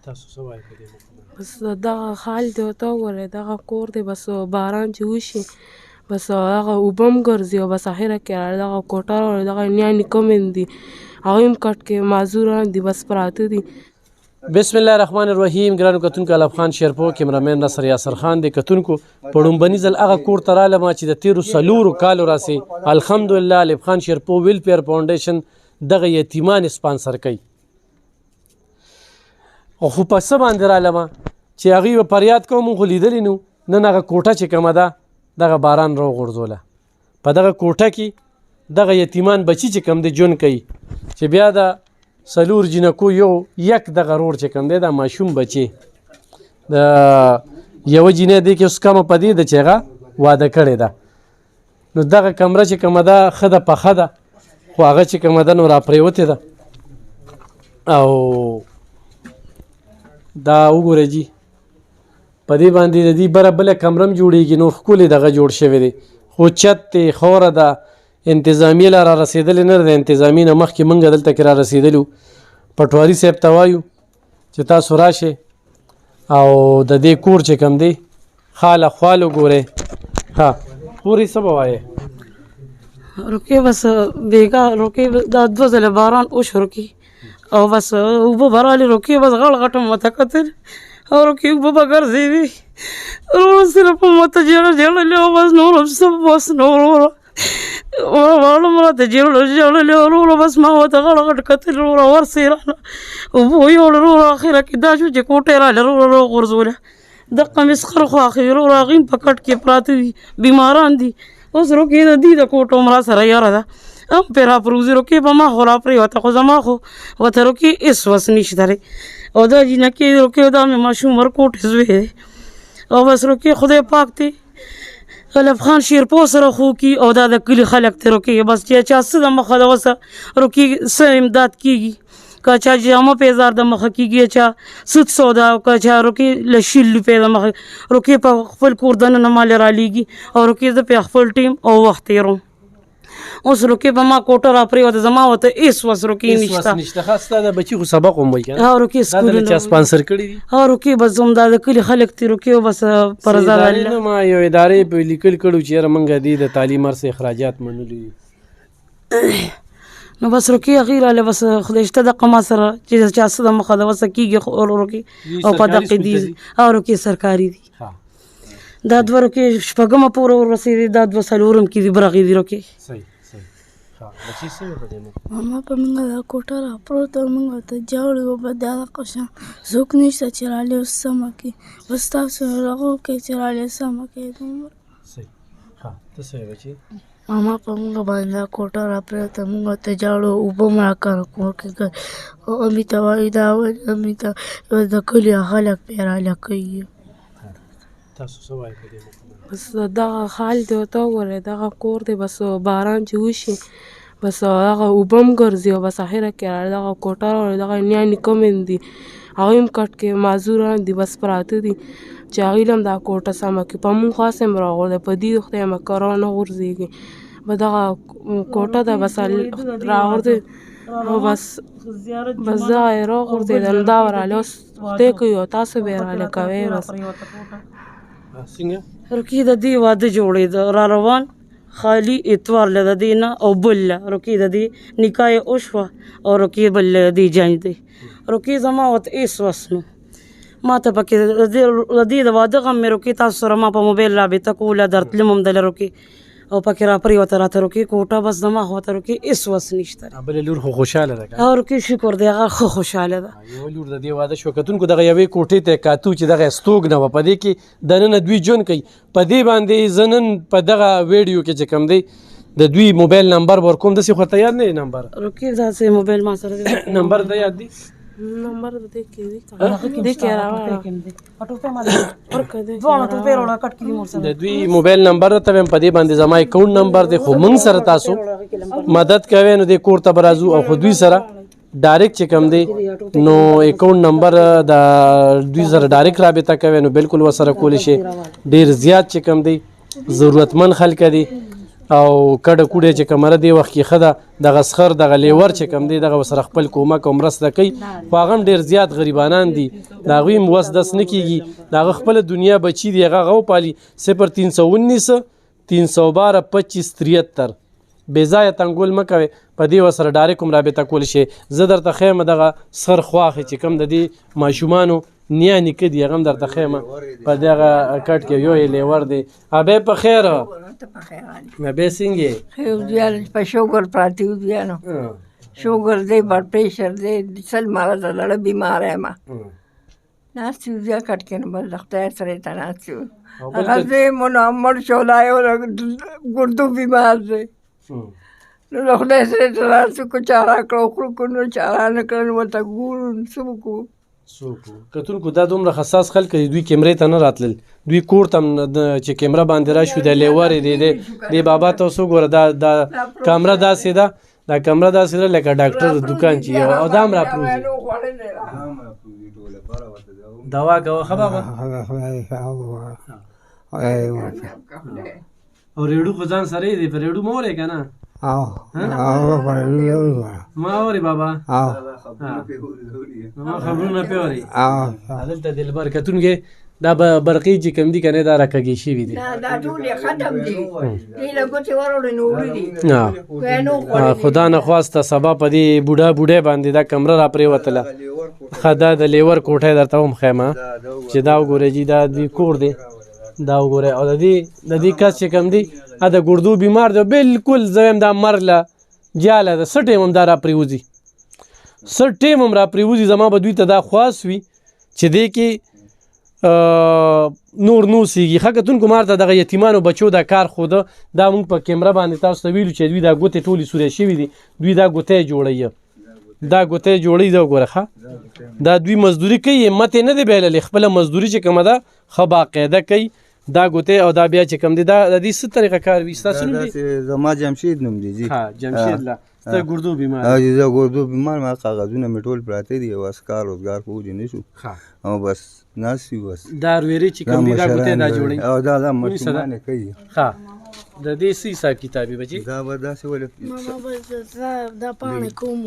بس دغه حال دی ورته وګورئ دغه کور دی بس باران چې وشي بس هغه اوبه هم ګرځي او بس اخره کې راړي دغه کوټه راوړي دغه نیا نیکه مې دي هغوی هم کټ کې معذوران دي بس پراته دي. بسم الله الرحمن الرحیم. ګرانو کتونکو الف خان شیرپور کیمرامین نصر یاسر خان دی. کتونکو په ړومبني ځل هغه کور ته رالم چې د تیرو 4 کالو راسې الحمدلله الف خان شیرپور ویلفیر فاونډیشن دغه یتیمان سپانسر کوي. خو په څه باندې رالم چې هغوی به فریاد کوم خو لیدلی نو نن هغه کوټه چې کومه ده دغه باران راوغورځوله. په دغه کوټه کې دغه یتیمان بچي چې کوم دی ژوند کوي چې بیا د 4 جنکو یک دغه روړ چې کوم دی دا ماشوم بچی د یوه جینۍ دی کې اوس کمه په دې ده چې هغه واده کړې ده. نو دغه کمره چې کومه ده ښه ده پخه ده خو هغه چې کومه ده نو راپرېوتې ده او دا وګورئ جي په دې باندې د دې بره بله کمره هم جوړېږي نو ښکلې دغه جوړ شوی دی خو چت دی خوره ده انتظامیه لا را رسېدلې نه ده. انتظامي نه مخکې موږ دلته کې را رسېدلي وو. پټواري صاحب ته وایو چې تاسو راشئ او د دې کور چې کوم دی خاله خواله ګورئ. ها پورې څه به وایې رکې بس بېګا رکې دا 2 ځله باران وشو رکې او بس اوبه به رالې رکې بس غړ غټ مې ورته کتل او رکې اوبه به ګرځېدې وروره صرف مې ورته جړلې او بس نور څه بس نور واړه راته جړلې وروره بس ما ورته غړ غټ کتل وروره ورسې رانه اوبه ویوړ وروره اخره کې دا شو چې کوټې رالې وروره راغورځوله دقه مسخر خو اخر وروره هغوی په کټ کې پراته دي بیماران دي. اوس رکې د دې د کوټو هم را سره یاره ده هم پرې راپروزي رکې په ما خو راپرېوته خو زما خو ورته رکې هېڅ وس نشته دی او دا جینکې رکې دا مې ماشوم ورکوټې زوی دی او بس رکې خدای پاک دی الف خان شیرپور سره خو کی او دا د کلي خلک ته رکې بس چې چا څه د مخه د وسه رکې څه امداد کېږي که چا جامه پیزار د مخه کېږي چا سود سودا او که چا رکې له 100 روپۍ د مخه رکې په خپل کور دننه مالې رالیږي او رکې زه پې خپل ټیم او وخت تېروم. اوس رکې په ما کوټه راپرېوته زما ورته هېڅ وس رکې نشته ښه ستا د بچي خو سبق هم وایي او رکې سکولونه چا سپانسر کړي دي او رکې بس هم دا د کلي خلک دي رکې بس په رضا د الله ما یو ادارې په لیکل کړو چې یاره موږ دې د تعلیم هر څه اخراجات منلي دي نو بس رکې هغې راله بس خدای شته دقه ما سره چې چا څه د مخه د وسه کېږي رکې او په دقې دي او رکې سرکاري دي دا 2 رکې شپږمه پورې ورسېدې دا 2 څلورم کې دي برغې دي رکې. ماما په موږ دا کوټه راپروته موږ ورته جاوړې وبه دا دغه شان څوک نشته چې رالې اوس سمه کړي بس تاسو هغه وکړئ چې رالې سمه کړئ دومره. ماما په موږ باندې دا کوټه راپرېوته موږ ورته جاوړو اوبه هم راکړه کور کې او امي ته وایي دا امي ته د کلي خلک پرې راله کوي. بس دغه حال دی ورته وګورئ دغه کور دی بس باران چې وشي بس هغه اوبه هم ګرځي او بس اخره کې راړي دغه کوټه راوړي دغه نیا نیکه مې دي هغوی هم کټ کې معذوران دي بس پراته دي چې هغوی له هم دا کوټه سمه کړي. په مونږ خاص هم راغورځي په دې خدای مکرو نه غورځېږي به دغه کوټه ده بس راغورځي او بس دغه یې راغورځېدل دا ورالې اوس خدای کوي او تاسو به یې رالې کوئ بس. رکې د دې واده جوړېده را روان خالي اتوار له د دې نه او بل له رکې د دې نکاح یې وشوه او رکې بل له دې جنج دی رکې زما ورته هېڅ وس نو ما ته پکې د دې د واده غم مې رکې تاسو سره ما په موبایل رابطه کوله درتلم هم دله رکې او پکې راپرېوته راته رکې کوټه بس زما خو ورته رکې هېڅ وس نشته بله لور خو خوشحاله ده او رکې شکر دی هغه ښه خوشحاله ده. یوه لور د دې واده شوه کتونکو دغه یوې کوټې ته یې کاتو چې دغه استوګنه وه په دې کې دننه دوی ژوند کوي په دې باندې زه نن په دغه ویډیو کې چې کوم دی د دوی موبایل نمبر ورکوم داسې خو ته یاد نه دی نمبر رکې داسې موبایل ما سره نمبر ته یاد دی نمبر دې کې دې کې راوړه د دوی موبایل نمبر ته هم په دې باندې زما اکاونټ نمبر دی خو موږ سره تاسو مدد کوئ نو دې کور ته به راځو او خو دوی سره ډایرکټ چې کوم دی نو اکاونټ نمبر د دوی سره ډایرکټ رابطه کوئ نو بالکل ورسره کولی شي. ډېر زیات چې کوم دی ضرورتمند خلک دي او کډه کوډه چې کمره دی وخت کې ښه ده دغه سخر دغه لیور چې کم دی دغه سره خپل کومک او مرسته کوي خو هغه هم ډېر زیات غریبانان دي د هغوی هم وس دس نه کېږي د هغه خپله دنیا بچي دي هغه وپالي 0319 312 25 73 بې ځایه تنګول مه کوئ په دې ورسره ډایرکټ هم رابطه کولی شئ زه درته ښیم دغه سخر خواښې چې کوم د دې ماشومانو نیا نیکه دي هغه هم درته ښیم په دغه کټ کې یو یې لیور دی ابی په خیر ابی څنګه په شوګر پراته یو دیانو شوګر دی بلډ پریشر دی سل مرض لړ بیمار یم ناست یو بیا کټ کې نه بل د خدای سره ته ناست یو هغه دی منعمر شولای او ګردو بیمار دی نو د خدای سره ته ناست کو چاره کړو خو کو نو چاره نه کړو ورته ګورو څه وکړو کتونکو دا دومره حساس خلک دي دوی کیمرې ته نه راتلل دوی کور ته چې کیمره باندې راشو د لیورې دی بابا تاسو ګوره دا کیمره داسې ده دا کیمره داسې ده لکه ډاکټر دکان چې یو او دا هم راپروزي دوا کوه ښه بابا او ریډو خو ځان سره دی په ریډو مه اورې که نه ما اورې بابا ما خبرونه پې اورې دلته دلبر کتونکې دا برقي چې کوم دي که نه دا راکږې شوي دي خدا نه خواسته سبا په دې بوډا باندې دا کمره را پرېوتله ښه دا د لیور کوټه درته هم ښیم چې دا وګورئ جي دا دوی کور دی دا وګورئ او د دې کس چې کوم دی د ګردو بیمار دی بلکل زه وایم دا مرله جاله ده څه ټیم هم دا را پرېوځي څه ټیم هم را پرېوځي زما به دوی ته دا خواست وي چې دې کې نور نوسیږي ښه کتونکو مار ته دغه یتیمانو بچو دا کار خوده دا موږ په کیمره باندې تاسو ته ویلو چې دوی دا ګوتې ټولې سورې شوي دي دوی دا ګوتې جوړوي دا ګوتې جوړوي دا وګوره ښه دا دوی مزدوري کوي همت یې نه دی بایللی خپله مزدوري چې کومه ده ښه باقاعده کوي دا ګوتې او دا بیا چې کوم دی دا د دې څه طریقه کار وي ستاسو نوم دی زما جمشید نوم دی جی جمشید لا ستا ګردو بیمار زه ګردو بیمار ما کاغذونه مې ټول پراته دي او کار روزګار پوجې نه شو او بس ناست یو بس دا رویرې چې کوم دی دا ګوتې دا جوړوي او دا ماشومانې کوي ښه د دې څه حساب کتاب وي بچي دا به داسې ولې دا پاڼې کوم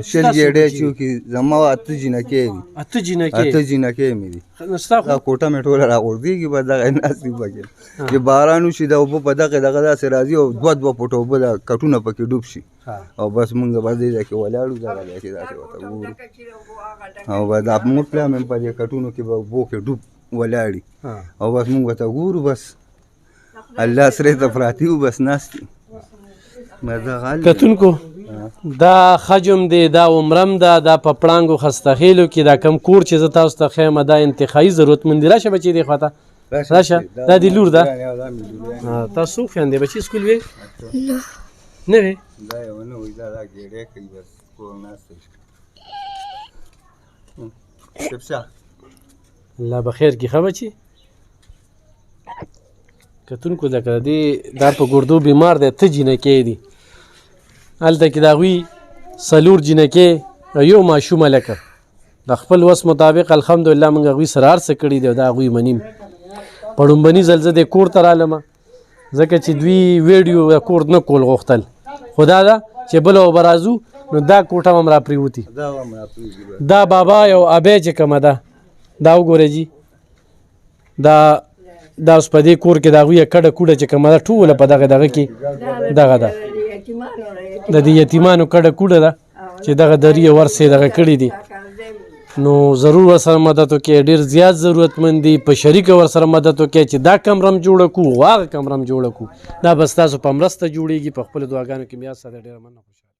شل ګېډې چې زما 8 جنکې دي 8 جنکې مې دي دا کوټه مې ټوله راغورځېږي بس دغه ناست دي پکې چې باران وشي دا اوبه په دغه داسې راځي او 2 فوټه اوبه دا کټونه پکې ډوب شي او بس مونږ بس دې ځای کې ولاړو دغه ځای کې داسې ورته ګورو او بس دا موږ پلان مې په دې کټونو کې به اوبو کې ډوب ولاړي او بس مونږ ورته ګورو بس الله سره ته پراته یو بس ناست کتونکو دا خجم دی دا عمرم دا په پړانګو خستخیلو کې دا کم کور چې زه تاسو ته ښیم دا انتخابي ضرورتمندي راشه بچې دې خواته راشه دا دې لور ده تاسو څو خویندې بچې سکول وې نه وې الله بخیر کې ښه بچې کتونکو لکه دا په ګردو بیمار دی 8 جنکې دي هلته کې د هغوی 4 جنکې یو ماشوم هلکه د خپل وس مطابق الحمدلله موږ هغوی سره هر څه کړي دی او دا هغوی منیم په ړومبني ځل زه دې کور ته رالمه ځکه چې دوی ویډیو رکورډ نه کول غوښتل خو دا ده چې بله به راځو نو دا کوټه هم را پرېوتي دا بابا یو ابی چې کومه ده دا وګورئ جي دا اوس په دې کور کې د هغوی کډه کوډه چې کومه ده ټوله په دغه کې دغه ده د دې یتیمانو کډه کوډه ده چې دغه درې ورسې دغه کړي دي نو ضرور ورسره مدد وکړئ ډېر زیات ضرورتمند دي په شریکه ورسره مدد وکړئ چې دا کمره هم جوړه کړو هغه کمره هم جوړه کړو دا به ستاسو په مرسته جوړېږي په خپلو دعاګانو کې بیا سره ډېره مننه خوشحاله